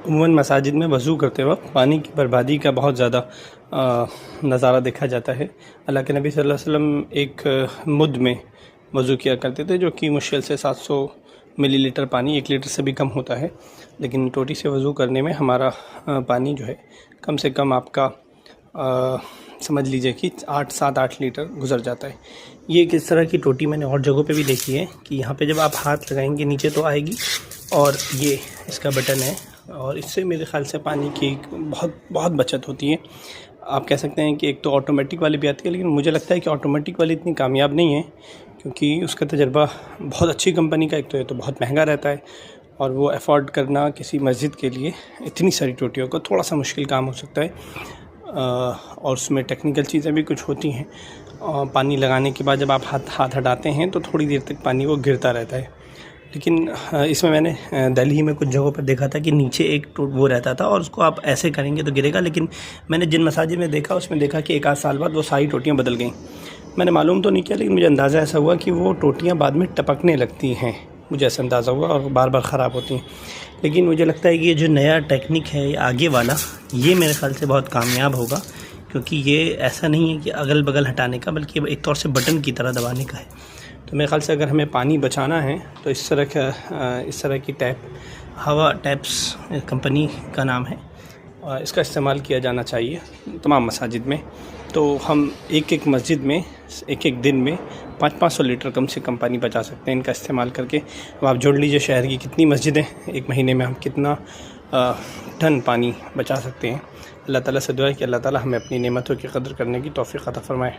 उमूमन मसाजिद में वज़ू करते वक्त पानी की बर्बादी का बहुत ज़्यादा नज़ारा देखा जाता है। अल्लाह के नबी सल्लल्लाहु अलैहि वसल्लम एक मुद में वज़ू किया करते थे, जो कि मुश्किल से 700 मिलीलीटर पानी 1 लीटर से भी कम होता है। लेकिन टोटी से वज़ू करने में हमारा पानी जो है कम से कम आपका समझ लीजिए कि 7-8 लीटर गुज़र जाता है। ये किस तरह की टोटी मैंने और जगहों पे भी देखी है कि यहाँ पे जब आप हाथ लगाएंगे नीचे तो आएगी, और ये इसका बटन है, और इससे मेरे ख़्याल से पानी की बहुत बचत होती है। आप कह सकते हैं कि एक तो ऑटोमेटिक वाली भी आती है, लेकिन मुझे लगता है कि ऑटोमेटिक वाली इतनी कामयाब नहीं है, क्योंकि उसका तजर्बा बहुत अच्छी कंपनी का एक तो है, तो बहुत महंगा रहता है, और वो अफोर्ड करना किसी मस्जिद के लिए इतनी सारी टोटियों को थोड़ा सा मुश्किल काम हो सकता है। और उसमें टेक्निकल चीज़ें भी कुछ होती हैं। पानी लगाने के बाद जब आप हाथ हटाते हैं तो थोड़ी देर तक पानी वो गिरता रहता है। लेकिन इसमें मैंने दिल्ली में कुछ जगहों पर देखा था कि नीचे एक वो रहता था, और उसको आप ऐसे करेंगे तो गिरेगा। लेकिन मैंने जिन मसाजिद में देखा उसमें देखा कि 1 आध साल बाद वो सारी टोटियाँ बदल गईं। मैंने मालूम तो नहीं किया, लेकिन मुझे अंदाज़ा ऐसा हुआ कि वो टोटियाँ बाद में टपकने लगती हैं, मुझे ऐसा अंदाज़ा हुआ, और बार बार ख़राब होती हैं। लेकिन मुझे लगता है कि ये जो नया टेक्निक है आगे वाला, ये मेरे ख़्याल से बहुत कामयाब होगा, क्योंकि ये ऐसा नहीं है कि अगल बगल हटाने का, बल्कि एक तौर से बटन की तरह दबाने का है। तो मेरे ख़्याल से अगर हमें पानी बचाना है तो इस तरह की हवा टैप्स कंपनी का नाम है, और इसका इस्तेमाल किया जाना चाहिए तमाम मसाजिद में। तो हम एक मस्जिद में एक दिन में 500-500 लीटर कम से कम पानी बचा सकते हैं इनका इस्तेमाल करके। अब आप जोड़ लीजिए शहर की कितनी मस्जिदें, एक महीने में हम कितना टन पानी बचा सकते हैं। अल्लाह ताला से दुआ है कि अल्लाह ताला हमें अपनी नेमतों की कदर करने की तौफ़ीक़ अता फ़रमाए।